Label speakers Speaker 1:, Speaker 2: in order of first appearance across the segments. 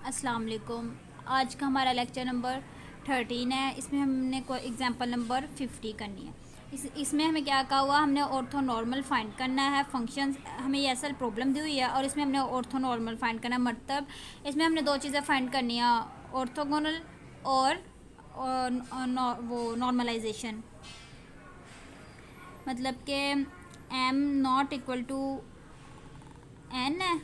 Speaker 1: अस्सलाम वालेकुम। आज का हमारा लेक्चर नंबर 13 है। इसमें हमने कोई एग्जांपल नंबर 50 करनी है। इसमें हमें क्या कहा हुआ, हमने ऑर्थोनॉर्मल फाइंड करना है। फंक्शंस हमें ये असल प्रॉब्लम दी हुई है और इसमें हमने ऑर्थोनॉर्मल फाइंड करना है। मतलब इसमें हमने दो चीज़ें फाइंड करनी है, ऑर्थोगोनल और वो नॉर्मलाइजेशन। मतलब कि m not equal to n है,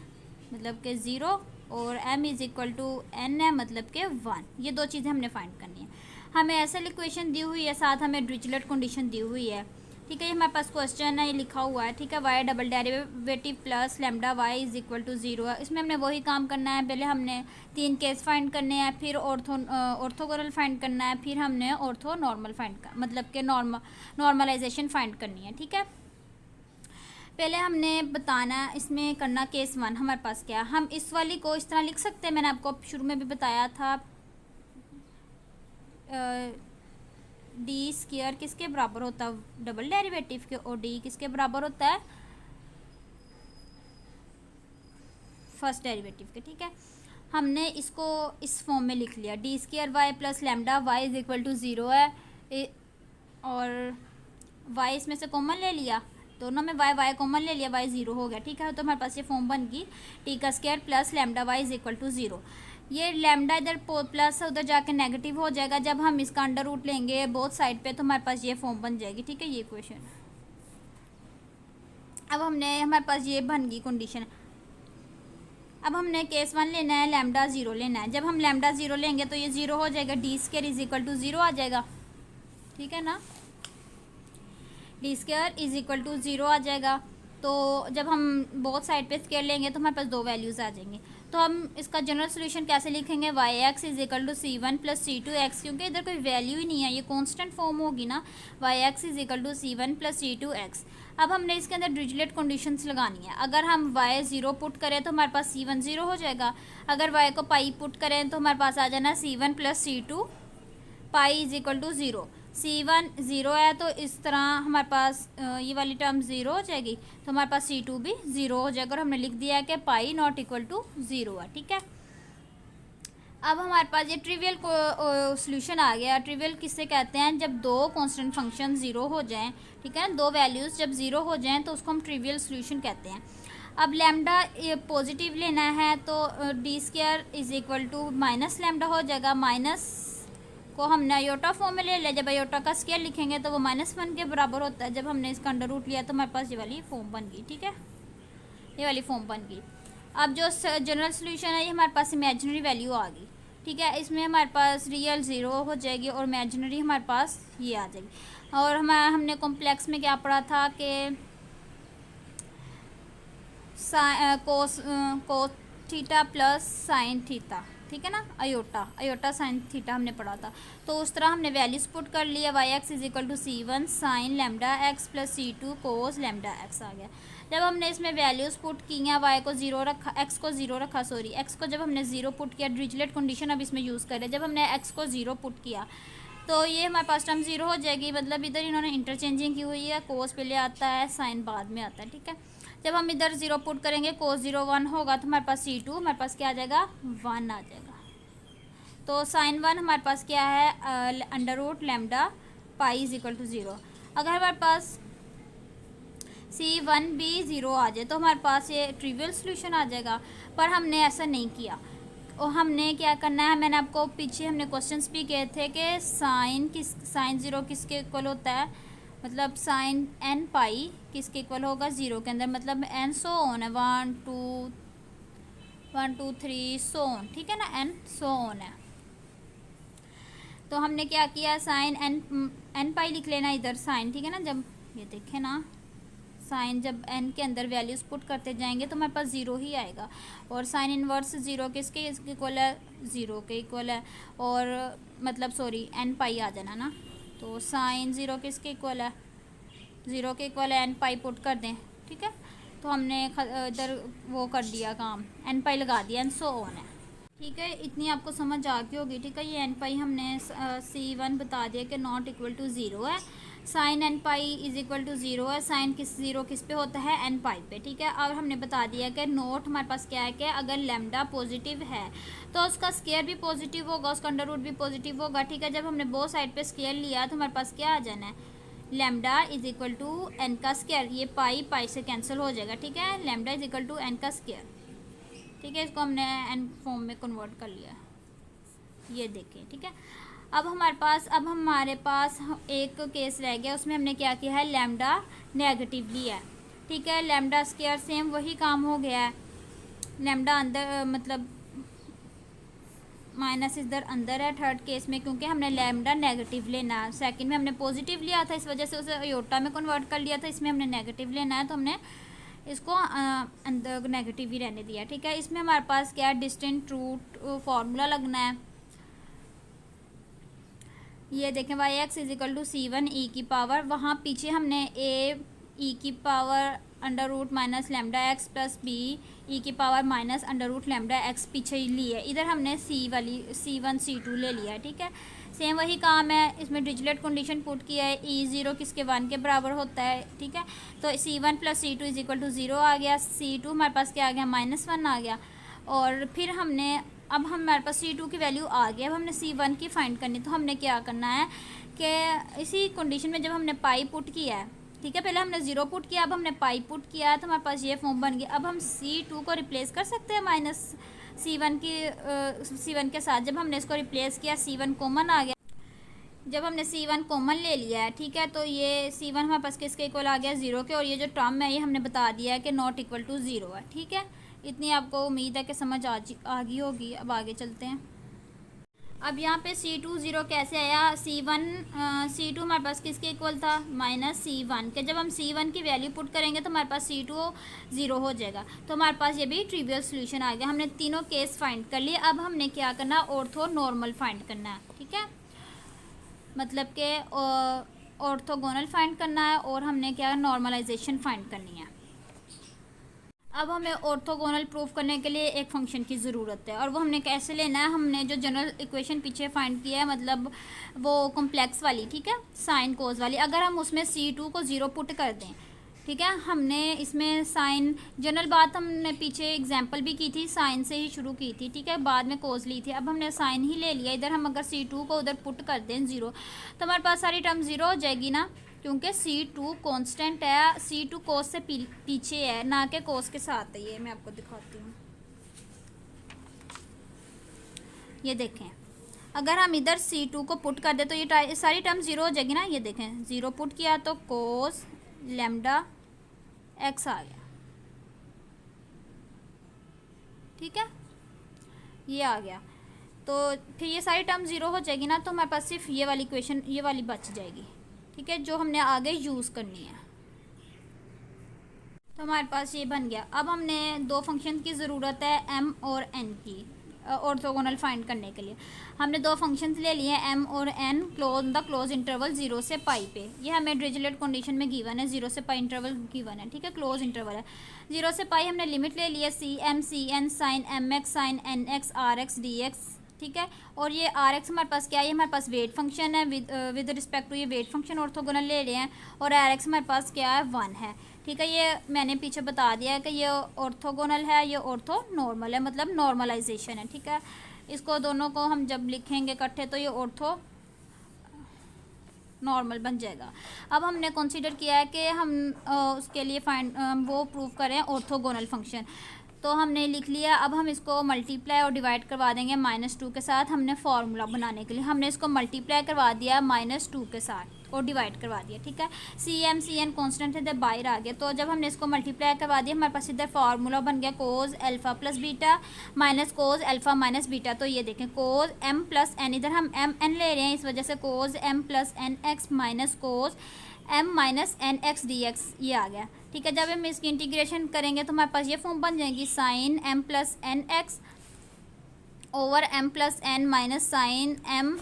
Speaker 1: मतलब कि 0, और m is equal to n है, मतलब कि 1। ये दो चीज़ें हमने फाइंड करनी है। हमें ऐसा इक्वेशन दी हुई है, साथ हमें डिरिचलेट कंडीशन दी हुई है। ठीक है, ये हमारे पास क्वेश्चन है, ये लिखा हुआ है। ठीक है, y double derivative plus lambda y is equal to 0 है। इसमें हमने वही काम करना है। पहले हमने 3 केस फाइंड करने हैं, फिर ऑर्थोगोनल फाइंड करना है, फिर हमने ऑर्थो नॉर्मल फाइंड मतलब कि नॉर्मलाइजेशन फाइंड करनी है। ठीक है, पहले हमने बताना इसमें करना केस 1 हमारे पास क्या है। हम इस वाली को इस तरह लिख सकते हैं, मैंने आपको शुरू में भी बताया था। डी स्क्वायर किसके बराबर होता है, डबल डेरिवेटिव के, और डी किसके बराबर होता है, फर्स्ट डेरिवेटिव के। ठीक है, हमने इसको इस फॉर्म में लिख लिया, D square Y plus lambda Y is equal to 0 है, और वाई इसमें से कॉमन ले लिया, दोनों में वाई कॉमन ले लिया, वाई 0 हो गया। ठीक है, तो हमारे पास ये फॉर्म बन गई, टी का square plus lambda Y is equal to 0। ये लैम्डा इधर प्लस उधर जाके नेगेटिव हो जाएगा। जब हम इसका अंडर रूट लेंगे बोथ साइड पे, तो हमारे पास ये फॉर्म बन जाएगी। ठीक है, ये इक्वेशन। अब हमारे पास ये बन गई कंडीशन। अब हमने केस 1 लेना है, लैम्डा 0 लेना है। जब हम लैम्डा 0 लेंगे तो ये 0 हो जाएगा, D square is equal to 0 आ जाएगा। ठीक है ना, D square is equal to 0 आ जाएगा। तो जब हम बोथ साइड पे स्क्वायर लेंगे तो हमारे पास दो वैल्यूज़ आ जाएंगी। तो हम इसका जनरल सोल्यूशन कैसे लिखेंगे, Y x is equal to C1 plus C2x, क्योंकि इधर कोई वैल्यू ही नहीं है, ये कांस्टेंट फॉर्म होगी ना, Y x is equal to C1 plus C2x। अब हमने इसके अंदर डिरिचलेट कंडीशंस लगानी है। अगर हम y 0 पुट करें तो हमारे पास C1 0 हो जाएगा। अगर y को पाई पुट करें तो हमारे पास आ जाना C1 plus C2 pi is equal to 0। C1 0 है तो इस तरह हमारे पास ये वाली टर्म 0 हो जाएगी, तो हमारे पास C2 भी 0 हो जाएगा, और हमने लिख दिया है कि पाई नॉट इक्वल टू 0 है। ठीक है, अब हमारे पास ये ट्रिवियल सोल्यूशन आ गया। ट्रिवियल किससे कहते हैं, जब दो कांस्टेंट फंक्शन 0 हो जाएं। ठीक है, दो वैल्यूज़ जब 0 हो जाएं तो उसको हम ट्रिवियल सोल्यूशन कहते हैं। अब लैम्डा पॉजिटिव लेना है तो D square is equal to minus lambda हो जाएगा। माइनस को हमने आयोटा फॉर्म में ले लिया। जब आयोटा का स्क्वायर लिखेंगे तो वो -1 के बराबर होता है। जब हमने इसका अंडर रूट लिया तो हमारे पास ये वाली फॉर्म बन गई। ठीक है, ये वाली फॉर्म बन गई। अब जो जनरल सोल्यूशन है, ये हमारे पास इमेजिनरी वैल्यू आ गई। ठीक है, इसमें हमारे पास रियल 0 हो जाएगी और इमेजिनरी हमारे पास ये आ जाएगी। और हमने कॉम्प्लेक्स में क्या पढ़ा था कि cos theta plus sine theta. ठीक है ना, अयोटा साइन थीटा हमने पढ़ा था। तो उस तरह हमने वैल्यूज पुट कर लिया, y x is equal to C1 sine lambda x plus C2 cos lambda x आ गया। जब हमने इसमें वैल्यूज़ पुट की हैं, वाई को 0 रखा, एक्स को 0 रखा, सॉरी एक्स को जब हमने 0 पुट किया, डिरिचलेट कंडीशन अब इसमें यूज़ करें। जब हमने एक्स को 0 पुट किया तो ये हमारे पास टर्म 0 हो जाएगी। मतलब इधर इन्होंने इंटरचेंजिंग की हुई है, कोस पहले आता है, साइन बाद में आता है। ठीक है, जब हम इधर 0 पुट करेंगे, कोस 0 1 होगा, तो हमारे पास C2 हमारे पास क्या आ जाएगा, 1 आ जाएगा। तो साइन 1 हमारे पास क्या है, under root lambda pi is equal to 0। अगर हमारे पास C1 भी 0 आ जाए तो हमारे पास ये ट्रिवियल सोल्यूशन आ जाएगा। पर हमने ऐसा नहीं किया, और हमने क्या करना है, मैंने आपको पीछे हमने क्वेश्चंस भी किए थे कि साइन 0 किसके इक्वल होता है, मतलब साइन n पाई किसके इक्वल होगा, 0 के अंदर, मतलब n सो ऑन है, 1 2 3 सो ऑन। ठीक है ना, n सो ऑन है। तो हमने क्या किया, साइन n पाई लिख लेना इधर साइन। ठीक है ना, जब ये देखें ना, साइन जब n के अंदर वैल्यूज पुट करते जाएंगे तो हमारे पास 0 ही आएगा। और साइन इनवर्स 0 किसके इक्वल है, 0 के इक्वल है, और मतलब सॉरी n पाई आ जाना ना। तो साइन 0 किसके इक्वल है, 0 के इक्वल है, n पाई पुट कर दें। ठीक है, तो हमने इधर वो कर दिया काम, n पाई लगा दिया, n सो ऑन है। ठीक है, इतनी आपको समझ आ गई होगी। ठीक है, ये n पाई हमने C1 बता दिया कि नॉट इक्वल टू 0 है। Sine N pi is equal to zero है। साइन ज़ीरो किस पे होता है, एन पाई पे, ठीक है। और हमने बता दिया कि नोट हमारे पास क्या है कि अगर लैम्डा पॉजिटिव है तो उसका स्केयर भी पॉजिटिव होगा, उसका अंडर रूट भी पॉजिटिव होगा, ठीक है। जब हमने बोथ साइड पे स्केयर लिया तो हमारे पास क्या आ जाना है, lambda is equal to N का स्केयर। ये पाई पाई से कैंसिल हो जाएगा, ठीक है। Lambda is equal to N का स्केयर, ठीक है। इसको हमने एन फॉर्म में कन्वर्ट कर लिया, ये देखें, ठीक है। अब हमारे पास एक केस रह गया, उसमें हमने क्या किया है, लैम्डा नेगेटिव लिया है, ठीक है। लैम्डा स्क्वायर सेम वही काम हो गया है, लैम्डा अंदर मतलब माइनस इधर अंदर है थर्ड केस में, क्योंकि हमने लैम्डा नेगेटिव लेना है। सेकंड में हमने पॉजिटिव लिया था, इस वजह से उसे आयोटा में कन्वर्ट कर लिया था। इसमें हमने नेगेटिव लेना है तो हमने इसको अंदर नेगेटिव ही रहने दिया, ठीक है। इसमें हमारे पास क्या है, डिस्टेंट रूट फार्मूला लगना है। ये देखें y x is equal to C one e की पावर, वहाँ पीछे हमने ए ई की power under root minus lambda x plus B e की power minus under root lambda x पीछे ही ली है। इधर हमने सी वन सी टू ले लिया है, ठीक है। सेम वही काम है, इसमें डिरिचलेट कंडीशन पुट किया है, ई ज़ीरो किसके वन के बराबर होता है, ठीक है। तो C one plus C two is equal to zero आ गया, सी टू हमारे पास क्या आ गया, माइनस वन आ गया। और फिर हमने अब हमारे पास सी टू की वैल्यू आ गई, अब हमने सी वन की फाइंड करनी। तो हमने क्या करना है कि इसी कंडीशन में जब हमने पाई पुट किया है, ठीक है, पहले हमने ज़ीरो पुट किया, अब हमने पाई पुट किया है, तो हमारे पास ये फॉर्म बन गया। अब हम सी टू को रिप्लेस कर सकते हैं माइनस सी वन के साथ। जब हमने इसको रिप्लेस किया, सी वन कॉमन आ गया। जब हमने सी वन कॉमन ले लिया है, ठीक है, तो ये सी वन हमारे पास किसके इक्वल आ गया, ज़ीरो के। और ये जो टर्म है ये हमने बता दिया है कि नॉट इक्वल टू ज़ीरो है, ठीक है। इतनी आपको उम्मीद है कि समझ आ गई होगी। अब आगे चलते हैं। अब यहाँ पे सी टू ज़ीरो कैसे आया, सी टू हमारे पास किसके इक्वल था, माइनस सी वन के। जब हम सी वन की वैल्यू पुट करेंगे तो हमारे पास सी टू ज़ीरो हो जाएगा। तो हमारे पास ये भी ट्रिवियल सोल्यूशन आ गया। हमने तीनों केस फाइंड कर लिए। अब हमने क्या करना, ऑर्थो नॉर्मल फाइंड करना है, ठीक है। मतलब कि ऑर्थोगोनल फाइंड करना है और हमने क्या नॉर्मलाइजेशन फाइंड करनी है। अब हमें ऑर्थोगोनल प्रूफ करने के लिए एक फंक्शन की ज़रूरत है, और वो हमने कैसे लेना है, हमने जो जनरल इक्वेशन पीछे फाइंड किया है, मतलब वो कॉम्प्लेक्स वाली, ठीक है, साइन कोस वाली। अगर हम उसमें सी टू को ज़ीरो पुट कर दें, ठीक है, हमने इसमें साइन जनरल बात हमने पीछे एग्जांपल भी की थी, साइन से ही शुरू की थी, ठीक है, बाद में कोस ली थी। अब हमने साइन ही ले लिया। इधर हम अगर सी टू को उधर पुट कर दें ज़ीरो, तो हमारे पास सारी टर्म ज़ीरो हो जाएगी ना, क्योंकि सी टू कॉन्स्टेंट है, सी टू कोस से पीछे है, ना कि कोस के साथ है। ये मैं आपको दिखाती हूँ, ये देखें, अगर हम इधर सी टू को पुट कर दे तो ये सारी टर्म ज़ीरो हो जाएगी ना। ये देखें, ज़ीरो पुट किया तो कोस लैम्डा एक्स आ गया, ठीक है, ये आ गया। तो फिर ये सारी टर्म ज़ीरो हो जाएगी ना, तो हमारे पास सिर्फ ये वाली इक्वेशन, ये वाली बच जाएगी, ठीक है, जो हमने आगे यूज़ करनी है। तो हमारे पास ये बन गया। अब हमने दो फंक्शन की ज़रूरत है, एम और एन की, ऑर्थोगोनल फाइंड करने के लिए। हमने दो फंक्शंस ले लिए हैं, एम और एन, क्लोज इंटरवल ज़ीरो से पाई पे। ये हमें डिरिचलेट कंडीशन में गिवन है, ज़ीरो से पाई इंटरवल गिवन है, ठीक है, क्लोज इंटरवल है। ज़ीरो से पाई हमने लिमिट ले ली है, C N sine M X sine N X R X D X, ठीक है। और ये आर एक्स हमारे पास क्या है, हमारे पास वेट फंक्शन है, विद रिस्पेक्ट टू ये वेट फंक्शन ऑर्थोगोनल ले रहे हैं। और आर एक्स हमारे पास क्या है, वन है, ठीक है। ये मैंने पीछे बता दिया है कि ये ऑर्थोगोनल है, ये ऑर्थो नॉर्मल है, मतलब नॉर्मलाइजेशन है, ठीक है। इसको दोनों को हम जब लिखेंगे इकट्ठे तो ये ऑर्थो नॉर्मल बन जाएगा। अब हमने कंसीडर किया है कि हम उसके लिए वो प्रूव करें ऑर्थोगोनल फंक्शन, तो हमने लिख लिया। अब हम इसको मल्टीप्लाई और डिवाइड करवा देंगे -2 के साथ। हमने फार्मूला बनाने के लिए हमने इसको मल्टीप्लाई करवा दिया -2 के साथ और डिवाइड करवा दिया, ठीक है। सी एन कॉन्स्टेंट इधर बाहर आ गया, तो जब हमने इसको मल्टीप्लाई करवा दिया हमारे पास इधर फार्मूला बन गया cos alpha plus beta minus cos alpha minus beta. तो ये देखें कोज एम प्लस एन, इधर हम एम एन ले रहे हैं, इस वजह से cos M plus N x minus cos M minus N x D x, ये आ गया, ठीक है। जब हम इसकी इंटीग्रेशन करेंगे तो हमारे पास ये फॉर्म बन जाएगी, sine M plus N X over M plus N minus sine M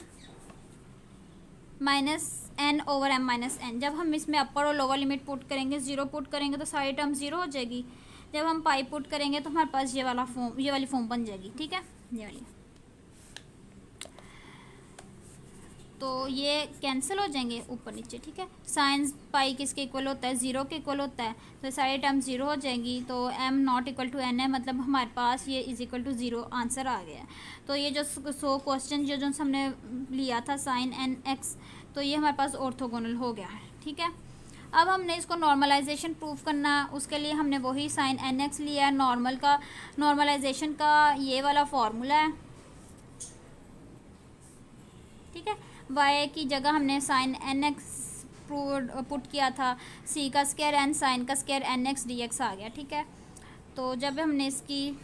Speaker 1: minus N over M minus N. जब हम इसमें अपर और लोअर लिमिट पुट करेंगे, ज़ीरो पुट करेंगे तो सारी टर्म ज़ीरो हो जाएगी। जब हम पाई पुट करेंगे तो हमारे पास ये वाली फॉर्म बन जाएगी, ठीक है, ये वाली। तो ये कैंसिल हो जाएंगे ऊपर नीचे, ठीक है। साइन पाई किसके इक्वल होता है, 0 के इक्वल होता है, तो सारी टर्म 0 हो जाएंगी। तो m not equal to n है, मतलब हमारे पास ये इज इक्वल टू 0 आंसर आ गया है। तो ये जो क्वेश्चन जो हमने लिया था साइन n x, तो ये हमारे पास ऑर्थोगोनल हो गया है, ठीक है। अब हमने इसको नॉर्मलाइजेशन प्रूफ करना, उसके लिए हमने वही साइन n x लिया है। नॉर्मलाइजेशन का ये वाला फॉर्मूला है, ठीक है। y की जगह हमने साइन एन एक्स पुट किया था, c का स्क्वायर n साइन का square N x D x आ गया, ठीक है। तो जब हमने इसकी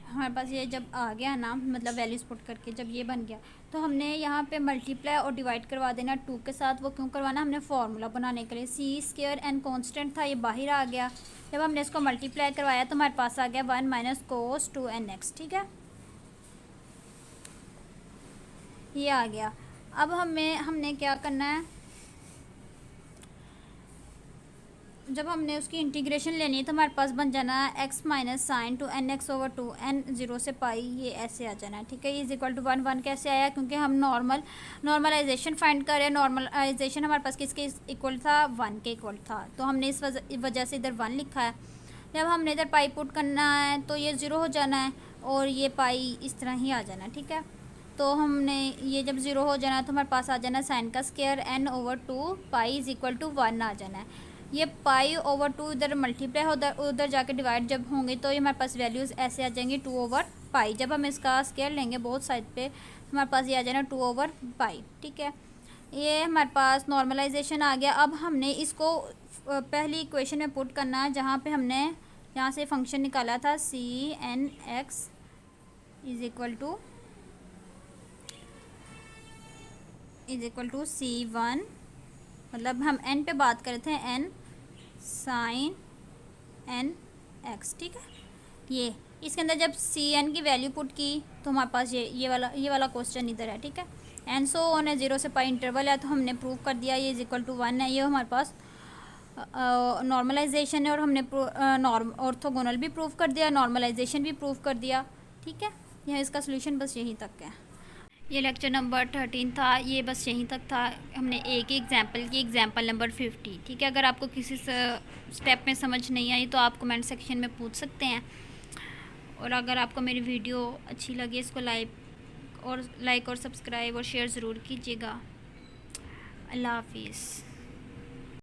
Speaker 1: हमारे पास ये जब आ गया ना, मतलब वैल्यूज़ पुट करके जब ये बन गया, तो हमने यहाँ पे मल्टीप्लाई और डिवाइड करवा देना 2 के साथ। वो क्यों करवाना, हमने फार्मूला बनाने के लिए। सी स्क्वायर एन कांस्टेंट था, ये बाहर आ गया। जब हमने इसको मल्टीप्लाई करवाया तो हमारे पास आ गया 1 माइनस कोस 2 एन एक्स, ठीक है, ये आ गया। अब हमने क्या करना है, जब हमने उसकी इंटीग्रेशन लेनी है तो हमारे पास बन जाना है x minus sine two N X over 2 n 0 से पाई, ये ऐसे आ जाना है, ठीक है। ये इज इक्वल टू 1 कैसे आया, क्योंकि हम नॉर्मलाइजेशन फाइंड कर रहे हैं। नॉर्मलाइजेशन हमारे पास किसके इक्वल था, 1 के इक्वल था, तो हमने इस वजह से इधर 1 लिखा है। जब हमने इधर पाई पुट करना है तो ये 0 हो जाना है और ये पाई इस तरह ही आ जाना है, ठीक है। तो हमने ये जब 0 हो जाना तो हमारे पास आ जाना साइन का square n over 2 pi is equal to 1 आ जाना है। ये पाई ओवर 2 इधर मल्टीप्लाई उधर जाके डिवाइड जब होंगे तो ये हमारे पास वैल्यूज़ ऐसे आ जाएंगी 2 ओवर पाई। जब हम इसका स्क्वायर लेंगे बोथ साइड पे हमारे पास ये आ जाना 2 ओवर पाई, ठीक है। ये हमारे पास नॉर्मलाइजेशन आ गया। अब हमने इसको पहली इक्वेशन में पुट करना है, जहाँ पे हमने यहाँ से फंक्शन निकाला था C N X is equal to C1, मतलब हम n पे बात कर रहे थे, n साइन n x, ठीक है। ये इसके अंदर जब Cn की वैल्यू पुट की तो हमारे पास ये वाला क्वेश्चन इधर है, ठीक है। एन सो ऑन है, 0 से पाई इंटरवल है, तो हमने प्रूव कर दिया ये इज इक्वल टू 1 है। ये हमारे पास नॉर्मलाइजेशन है और हमने ऑर्थोगोनल भी प्रूव कर दिया, नॉर्मलाइजेशन भी प्रूव कर दिया, ठीक है। यह इसका सोल्यूशन बस यहीं तक है। ये लेक्चर नंबर 13 था, ये बस यहीं तक था। हमने एक ही एग्जाम्पल की, एग्जाम्पल नंबर 50, ठीक है। अगर आपको किसी स्टेप में समझ नहीं आई तो आप कमेंट सेक्शन में पूछ सकते हैं। और अगर आपको मेरी वीडियो अच्छी लगी इसको लाइक और सब्सक्राइब और शेयर ज़रूर कीजिएगा। अल्लाह हाफिज़।